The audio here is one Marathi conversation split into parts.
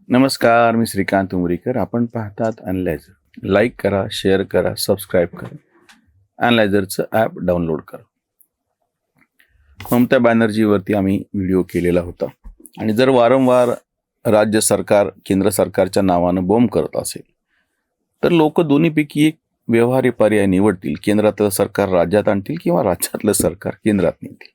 नमस्कार, मी श्रीकांत उमरीकर. आपण पाहतात अॅनलायझर. लाईक करा, शेअर करा, सबस्क्राईब करा. अॅनलायझरचं ॲप डाउनलोड करा. ममता बॅनर्जीवरती आम्ही व्हिडिओ केलेला होता आणि जर वारंवार राज्य सरकार केंद्र सरकारच्या नावानं बॉम्ब करत असेल तर लोक दोन्हीपैकी एक व्यवहार्य पर्याय निवडतील. केंद्रातलं सरकार राज्यात आणतील किंवा राज्यातलं सरकार केंद्रात नेतील.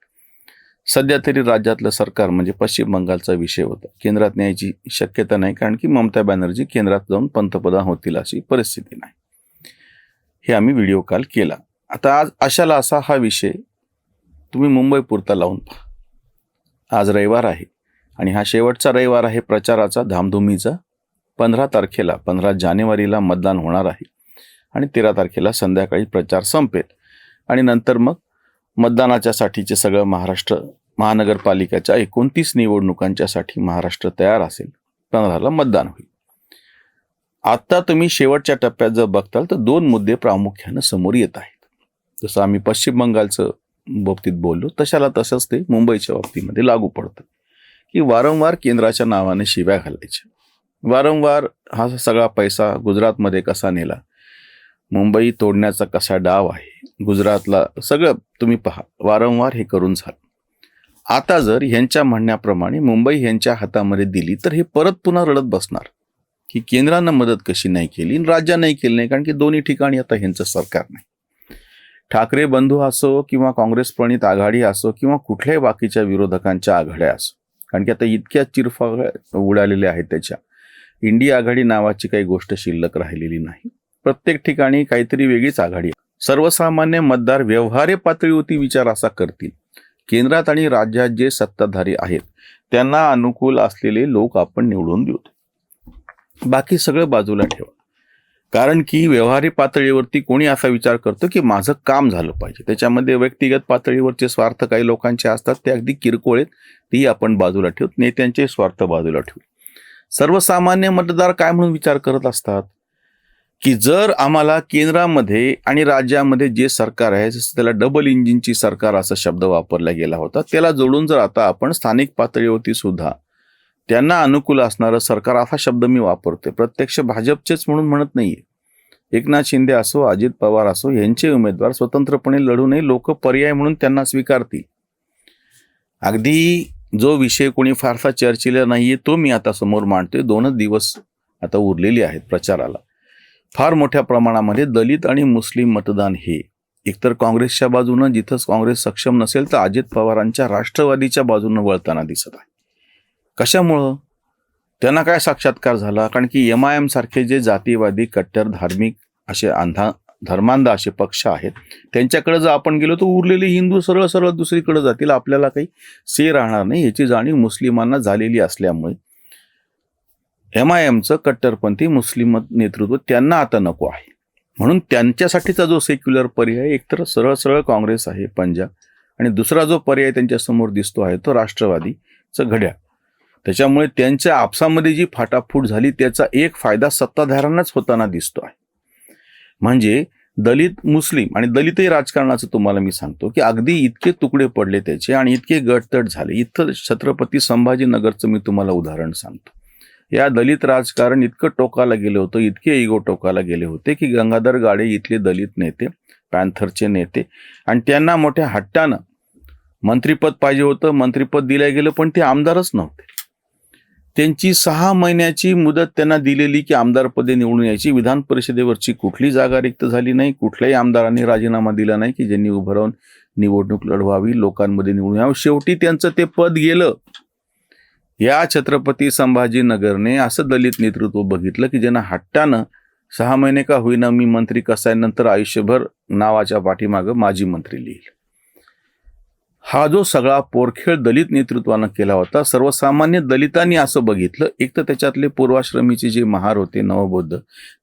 सध्या तरी राज्यातलं सरकार म्हणजे पश्चिम बंगालचा विषय होता. केंद्रात न्यायची शक्यता नाही, कारण की ममता बॅनर्जी केंद्रात जाऊन पंतप्रधान होतील अशी परिस्थिती नाही. हे आम्ही व्हिडिओ कॉल केला. आता आज अशाला असा हा विषय तुम्ही मुंबई पुरता लावून पहा. आज रविवार आहे आणि हा शेवटचा रविवार आहे प्रचाराचा, धामधुमीचा. 15 जानेवारीला मतदान होणार आहे आणि 13 तारखेला संध्याकाळी प्रचार संपेल आणि नंतर मग मतदानाच्या साठीचे सगळं महाराष्ट्र महानगरपालिकेच्या 29 निवडणुकांच्यासाठी महाराष्ट्र तयार असेल. 15ला मतदान होईल. आता तुम्ही शेवटच्या टप्प्यात जर बघताल तर 2 मुद्दे प्रामुख्यानं समोर येत आहेत. जसं आम्ही पश्चिम बंगालचं बाबतीत बोललो तसंच ते मुंबईच्या बाबतीमध्ये लागू पडतं की वारंवार केंद्राच्या नावाने शिव्या घालायच्या. वारंवार हा सगळा पैसा गुजरातमध्ये कसा नेला, मुंबई तोडण्याचा कसा डाव आहे, गुजरातला सगळं तुम्ही पहा. वारंवार हे करून झालं. आता जर ह्यांच्या म्हणण्याप्रमाणे मुंबई ह्यांच्या हातामध्ये दिली तर हे परत पुन्हा रडत बसणार की केंद्रानं मदत कशी नाही केली, राज्यानंही केली नाही, कारण की दोन्ही ठिकाणी आता ह्यांचं सरकार नाही. ठाकरे बंधू असो किंवा काँग्रेस प्रणित आघाडी असो किंवा कुठल्याही बाकीच्या विरोधकांच्या आघाड्या असो, कारण की आता इतक्या चिरफाळ उडालेल्या आहेत त्याच्या. इंडिया आघाडी नावाची काही गोष्ट शिल्लक राहिलेली नाही. प्रत्येक ठिकाणी काहीतरी वेगळीच आघाडी आहे. सर्वसामान्य मतदार व्यवहार्य पातळीवरती विचार असा करतील, केंद्रात आणि राज्यात जे सत्ताधारी आहेत त्यांना अनुकूल असलेले लोक आपण निवडून देऊ, बाकी सगळं बाजूला ठेवा. कारण की व्यवहार्य पातळीवरती कोणी असा विचार करतो की माझं काम झालं पाहिजे. त्याच्यामध्ये व्यक्तिगत पातळीवरचे स्वार्थ काही लोकांचे असतात, ते अगदी किरकोळ आहेत, तेही आपण बाजूला ठेवू. नेत्यांचे स्वार्थ बाजूला ठेवू. सर्वसामान्य मतदार काय म्हणून विचार करत असतात की जर आम्हाला केंद्रामध्ये आणि राज्यामध्ये जे सरकार आहे, जसं त्याला डबल इंजिनची सरकार असा शब्द वापरला गेला होता, त्याला जोडून जर आता आपण स्थानिक पातळीवरती सुद्धा त्यांना अनुकूल असणारं सरकार असा शब्द मी वापरतोय. प्रत्यक्ष भाजपचेच म्हणून म्हणत नाहीये. एकनाथ शिंदे असो, अजित पवार असो, यांचे उमेदवार स्वतंत्रपणे लढूनही लोक पर्याय म्हणून त्यांना स्वीकारतील. अगदी जो विषय कोणी फारसा चर्चेला नाहीये तो मी आता समोर मांडतोय. 2च दिवस आता उरलेले आहेत प्रचाराला. फार मोठ्या प्रमाणामध्ये दलित आणि मुस्लिम मतदान हे एकतर काँग्रेसच्या बाजूनं, जिथंच काँग्रेस सक्षम नसेल तर अजित पवारांच्या राष्ट्रवादीच्या बाजूनं वळताना दिसत आहे. कशामुळं? त्यांना काय साक्षात्कार झाला? कारण की MIM सारखे जे जातीवादी कट्टर धार्मिक असे धर्मांध असे पक्ष आहेत, त्यांच्याकडे जर आपण गेलो तर उरलेले हिंदू सरळ सरळ दुसरीकडे जातील, आपल्याला काही से राहणार नाही. याची जाणीव मुस्लिमांना झालेली असल्यामुळे MIMचं कट्टरपंथी मुस्लिम नेतृत्व त्यांना आता नको आहे. म्हणून त्यांच्यासाठीचा जो सेक्युलर पर्याय एकतर सरळ सरळ काँग्रेस आहे पंजाब, आणि दुसरा जो पर्याय त्यांच्यासमोर दिसतो आहे तो राष्ट्रवादीचं घड्याळ. त्याच्यामुळे त्यांच्या आपसामध्ये जी फाटाफूट झाली त्याचा एक फायदा सत्ताधाऱ्यांनाच होताना दिसतो आहे. म्हणजे दलित मुस्लिम आणि दलितही राजकारणाचं तुम्हाला मी सांगतो की अगदी इतके तुकडे पडले त्याचे आणि इतके गटतट झाले. इथं छत्रपती संभाजीनगरचं मी तुम्हाला उदाहरण सांगतो. या दलित राजकारण इतकं टोकाला गेलं होतं, इतके इगो टोकाला गेले होते की गंगाधर गाडे इथले दलित नेते, पॅन्थरचे नेते, आणि त्यांना मोठ्या हट्टानं मंत्रिपद पाहिजे होतं. मंत्रिपद दिलं गेलं पण ते आमदारच नव्हते. त्यांची 6 महिन्याची मुदत त्यांना दिलेली की आमदारपदे निवडून यायची. विधान परिषदेवरची कुठली जागा रिक्त झाली नाही. कुठल्याही आमदारांनी राजीनामा दिला नाही की ज्यांनी उभं राहून निवडणूक लढवावी, लोकांमध्ये निवडून यावं. शेवटी त्यांचं ते पद गेलं. या छत्रपती संभाजीनगरने असं दलित नेतृत्व बघितलं की ज्यांना हट्टानं 6 महिने का होईना मी मंत्री कसा आहे, नंतर आयुष्यभर नावाच्या पाठीमागं माजी मंत्री लिहिल. हा जो सगळा पोरखेळ दलित नेतृत्वानं केला होता, सर्वसामान्य दलितांनी असं बघितलं, एक तर त्याच्यातले पूर्वाश्रमीचे जे महार होते नवबौद्ध,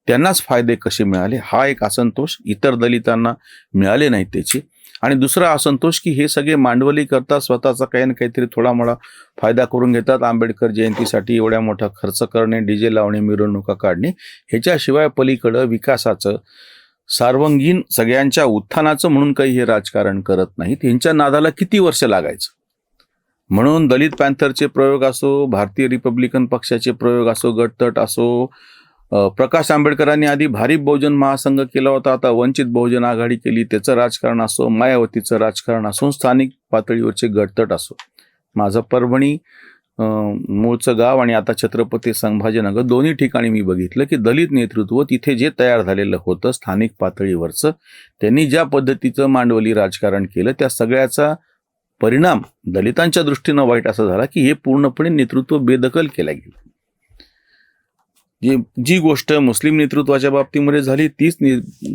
त्यांनाच फायदे कसे मिळाले हा एक असंतोष, इतर दलितांना मिळाले नाहीत त्याचे. आणि दुसरा असंतोष की हे सगळे मांडवली करतात, स्वतःचा काही ना काहीतरी थोडा मोठा फायदा करून घेतात. आंबेडकर जयंतीसाठी एवढ्या मोठा खर्च करणे, DJ लावणे, मिरवणुका काढणे, ह्याच्याशिवाय पलीकडं विकासाचं, सार्वंगीण सगळ्यांच्या उत्थानाचं म्हणून काही हे राजकारण करत नाहीत. ह्यांच्या नादाला किती वर्ष लागायचं? म्हणून दलित पॅन्थरचे प्रयोग असो, भारतीय रिपब्लिकन पक्षाचे प्रयोग असो, गटतट असो, प्रकाश आंबेडकरांनी आधी भारिप बहुजन महासंघ केला होता, आता वंचित बहुजन आघाडी केली, त्याचं राजकारण असो, मायावतीचं राजकारण असो, स्थानिक पातळीवरचे गटतट असो. माझं परभणी मूळचं गाव आणि आता छत्रपती संभाजीनगर दोन्ही ठिकाणी मी बघितलं की दलित नेतृत्व तिथे जे तयार झालेलं होतं स्थानिक पातळीवरचं, त्यांनी ज्या पद्धतीचं मांडवली राजकारण केलं त्या सगळ्याचा परिणाम दलितांच्या दृष्टीनं वाईट असा झाला की हे पूर्णपणे नेतृत्व बेदखल केलं गेलं. जी गोष्ट मुस्लिम नेतृत्वाच्या बाबतीमध्ये झाली तीच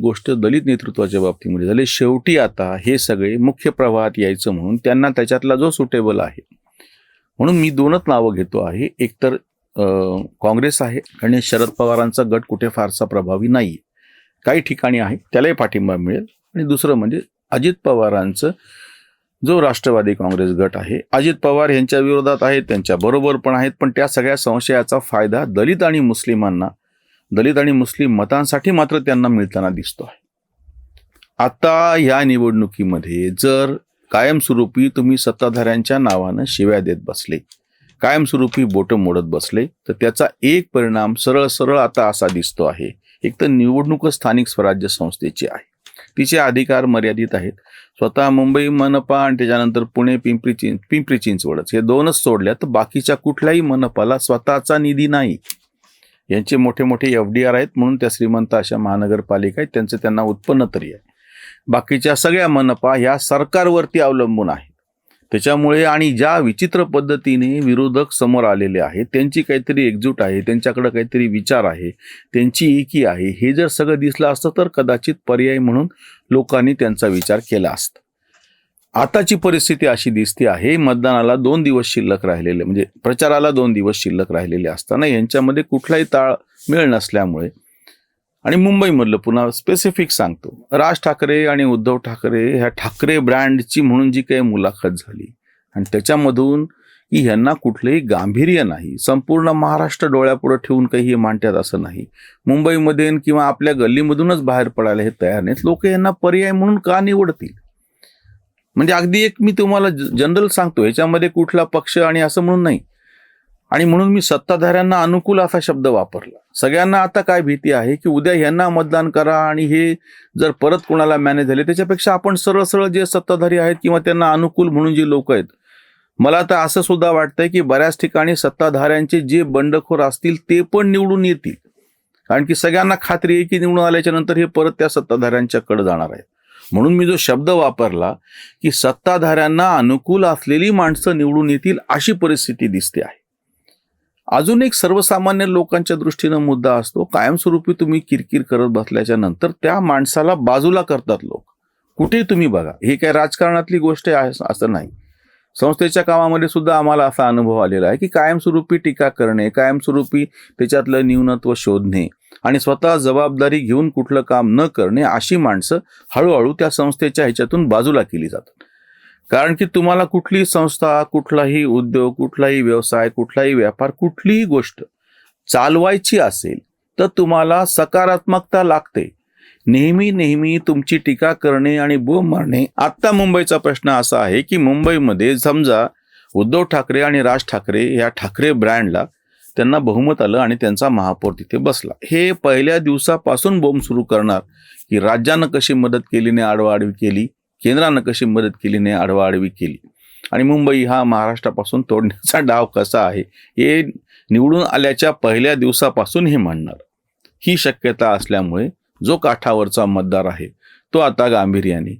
गोष्ट दलित नेतृत्वाच्या बाबतीमध्ये झाली. शेवटी आता हे सगळे मुख्य प्रवाहात यायचं म्हणून त्यांना त्याच्यातला जो सुटेबल आहे म्हणून मी दोनच नावं घेतो आहे. एकतर काँग्रेस आहे आणि शरद पवारांचा गट कुठे फारसा प्रभावी नाही, काही ठिकाणी आहे त्यालाही पाठिंबा मिळेल. आणि दुसरं म्हणजे अजित पवारांचं जो राष्ट्रवादी काँग्रेस गट आहे, अजित पवार यांच्या विरोधात आहेत, त्यांच्या बरोबर पण आहेत, पण त्या सगळ्या संशयाचा फायदा दलित आणि मुस्लिमांना, दलित आणि मुस्लिम मतांसाठी मात्र त्यांना मिळताना दिसतो आहे. आता या निवडणुकीमध्ये जर कायमस्वरूपी तुम्ही सत्ताधाऱ्यांच्या नावानं शिव्या देत बसले, कायमस्वरूपी बोटं मोडत बसले, तर त्याचा एक परिणाम सरळ सरळ आता असा दिसतो आहे. एक तर निवडणूक स्थानिक स्वराज्य संस्थेची आहे, तिचे अधिकार मर्यादित आहेत. स्वतः मुंबई मनपा आणि त्याच्यानंतर पुणे पिंपरी चिंचवडच हे दोनच सोडल्या तर बाकीच्या कुठल्याही मनपाला स्वतःचा निधी नाही. यांचे मोठे मोठे FDR आहेत म्हणून त्या श्रीमंत अशा महानगरपालिका आहेत, त्यांचं त्यांना उत्पन्न तरी आहे. बाकीच्या सगळ्या मनपा ह्या सरकारवरती अवलंबून आहेत. त्याच्यामुळे आणि ज्या विचित्र पद्धतीने विरोधक समोर आलेले आहेत, त्यांची काहीतरी एकजूट आहे, त्यांच्याकडे काहीतरी विचार आहे, त्यांची एकी आहे, हे जर सगळं दिसलं असतं तर कदाचित पर्याय म्हणून लोकांनी त्यांचा विचार केला असता. आताची परिस्थिती अशी दिसते आहे, मतदानाला 2 दिवस शिल्लक राहिलेले, म्हणजे प्रचाराला 2 दिवस शिल्लक राहिलेले असताना यांच्यामध्ये कुठलाही ताळमेळ नसल्यामुळे, आणि मुंबईमधलं पुन्हा स्पेसिफिक सांगतो, राज ठाकरे आणि उद्धव ठाकरे ह्या ठाकरे ब्रँडची म्हणून जी काही मुलाखत झाली आणि त्याच्यामधून की ह्यांना कुठलंही गांभीर्य नाही, संपूर्ण महाराष्ट्र डोळ्यापुढे ठेवून काही हे मांडतात असं नाही, मुंबईमध्ये किंवा आपल्या गल्लीमधूनच बाहेर पडायला हे तयार नाहीत, लोक यांना पर्याय म्हणून का निवडतील? म्हणजे अगदी एक मी तुम्हाला जनरल सांगतो, ह्याच्यामध्ये कुठला पक्ष आणि असं म्हणून नाही. आणि म्हणून मी सत्ताधाऱ्यांना अनुकूल असा शब्द वापरला. सगळ्यांना आता काय भीती आहे की उद्या ह्यांना मतदान करा आणि हे जर परत कोणाला मॅनेज झाले, त्याच्यापेक्षा आपण सरळ सरळ जे सत्ताधारी आहेत किंवा त्यांना अनुकूल म्हणून जे लोक आहेत, मला तर असं सुद्धा वाटतंय की बऱ्याच ठिकाणी सत्ताधाऱ्यांचे जे बंडखोर असतील ते पण निवडून येतील, कारण की सगळ्यांना खात्री आहे की निवडून आल्याच्या नंतर हे परत त्या सत्ताधाऱ्यांच्याकडे जाणार आहे. म्हणून मी जो शब्द वापरला की सत्ताधाऱ्यांना अनुकूल असलेली माणसं निवडून येतील अशी परिस्थिती दिसते आहे. अजून एक सर्वसामान्य लोकांच्या दृष्टीनं मुद्दा असतो, कायमस्वरूपी तुम्ही किरकिर करत बसल्याच्या नंतर त्या माणसाला बाजूला करतात लोक. कुठेही तुम्ही बघा, हे काय राजकारणातली गोष्ट आहे असं नाही, संस्थेच्या कामामध्ये सुद्धा आम्हाला असा अनुभव आलेला आहे की कायमस्वरूपी टीका करणे, कायमस्वरूपी त्याच्यातलं न्यूनत्व शोधणे आणि स्वतः जबाबदारी घेऊन कुठलं काम न करणे, अशी माणसं हळूहळू त्या संस्थेच्या ह्याच्यातून बाजूला केली जातात. कारण की तुम्हाला कुठलीही संस्था, कुठलाही उद्योग, कुठलाही व्यवसाय, कुठलाही व्यापार, कुठलीही गोष्ट चालवायची असेल तर तुम्हाला सकारात्मकता लागते. नेहमी तुमची टीका करणे आणि बोंब मारणे. आत्ता मुंबईचा प्रश्न असा आहे की मुंबईमध्ये समजा उद्धव ठाकरे आणि राज ठाकरे या ठाकरे ब्रँडला त्यांना बहुमत आलं आणि त्यांचा महापौर तिथे बसला. हे पहिल्या दिवसापासून बोंब सुरू करणार की राज्यानं कशी मदत केली नाही आडवाआडवी केली, केंद्रानं कशी मदत केली नाही आडवाआडवी केली, आणि मुंबई हा महाराष्ट्रापासून तोडण्याचा डाव कसा आहे हे निवडून आल्याच्या पहिल्या दिवसापासून हे म्हणणार. ही शक्यता असल्यामुळे जो काठावरचा मतदार आहे तो आता गांभीर्याने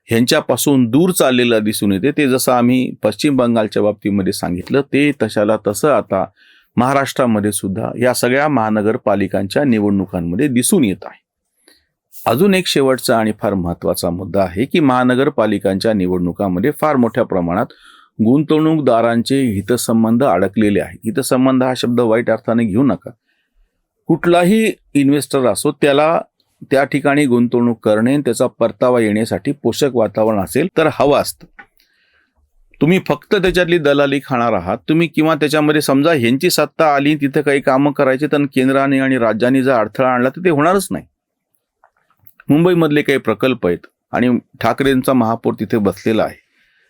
ह्यांच्यापासून दूर चाललेला दिसून येते. ते जसं आम्ही पश्चिम बंगालच्या बाबतीमध्ये सांगितलं ते तशाला तसं आता महाराष्ट्रामध्ये सुद्धा या सगळ्या महानगरपालिकांच्या निवडणुकांमध्ये दिसून येत आहे. अजून एक शेवटचा आणि फार महत्त्वाचा मुद्दा आहे की महानगरपालिकांच्या निवडणुकामध्ये फार मोठ्या प्रमाणात गुंतवणूकदारांचे हितसंबंध अडकलेले आहेत. हितसंबंध हा शब्द वाईट अर्थाने घेऊ नका. कुठलाही इन्व्हेस्टर असो त्याला त्या ठिकाणी गुंतवणूक करणे, त्याचा परतावा येण्यासाठी पोषक वातावरण असेल तर हवं असतं. तुम्ही फक्त त्याच्यातली दलाली खाणार आहात तुम्ही, किंवा त्याच्यामध्ये समजा ह्यांची सत्ता आली तिथे काही कामं करायचे तर केंद्राने आणि राज्याने जर अडथळा आणला तर ते होणारच नाही. मुंबईमधले काही प्रकल्प आहेत आणि ठाकरेंचा महापौर तिथे बसलेला आहे,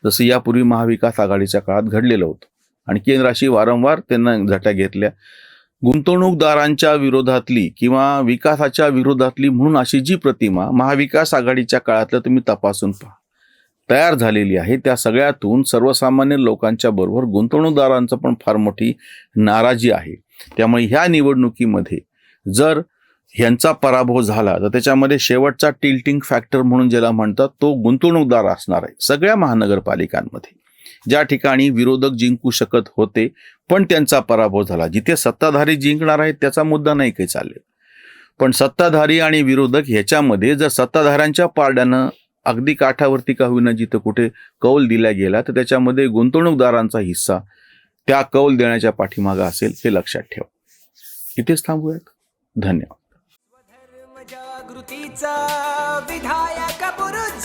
जसं यापूर्वी महाविकास आघाडीच्या काळात घडलेलं होतं आणि केंद्राशी वारंवार त्यांना झटा घेतल्या. गुंतवणूकदारांच्या विरोधातली किंवा विकासाच्या विरोधातली म्हणून अशी जी प्रतिमा महाविकास आघाडीच्या काळातलं तुम्ही तपासून पहा तयार झालेली आहे, त्या सगळ्यातून सर्वसामान्य लोकांच्या बरोबर गुंतवणूकदारांचं पण फार मोठी नाराजी आहे. त्यामुळे ह्या निवडणुकीमध्ये जर ह्यांचा पराभव झाला तर त्याच्यामध्ये शेवटचा टिल्टिंग फॅक्टर म्हणून ज्याला म्हणतात तो गुंतवणूकदार असणार आहे. सगळ्या महानगरपालिकांमध्ये ज्या ठिकाणी विरोधक जिंकू शकत होते पण त्यांचा पराभव झाला, जिथे सत्ताधारी जिंकणार आहेत त्याचा मुद्दा नाही काही चालले, पण सत्ताधारी आणि विरोधक ह्याच्यामध्ये जर सत्ताधाऱ्यांच्या पारड्यानं अगदी काठावरती का होईना जिथं कुठे कौल दिला गेला तर त्याच्यामध्ये गुंतवणूकदारांचा हिस्सा त्या कौल देण्याच्या पाठीमागं असेल हे लक्षात ठेवा. इथेच थांबूयात. धन्यवाद. जागृतीचा विधायक बुरुज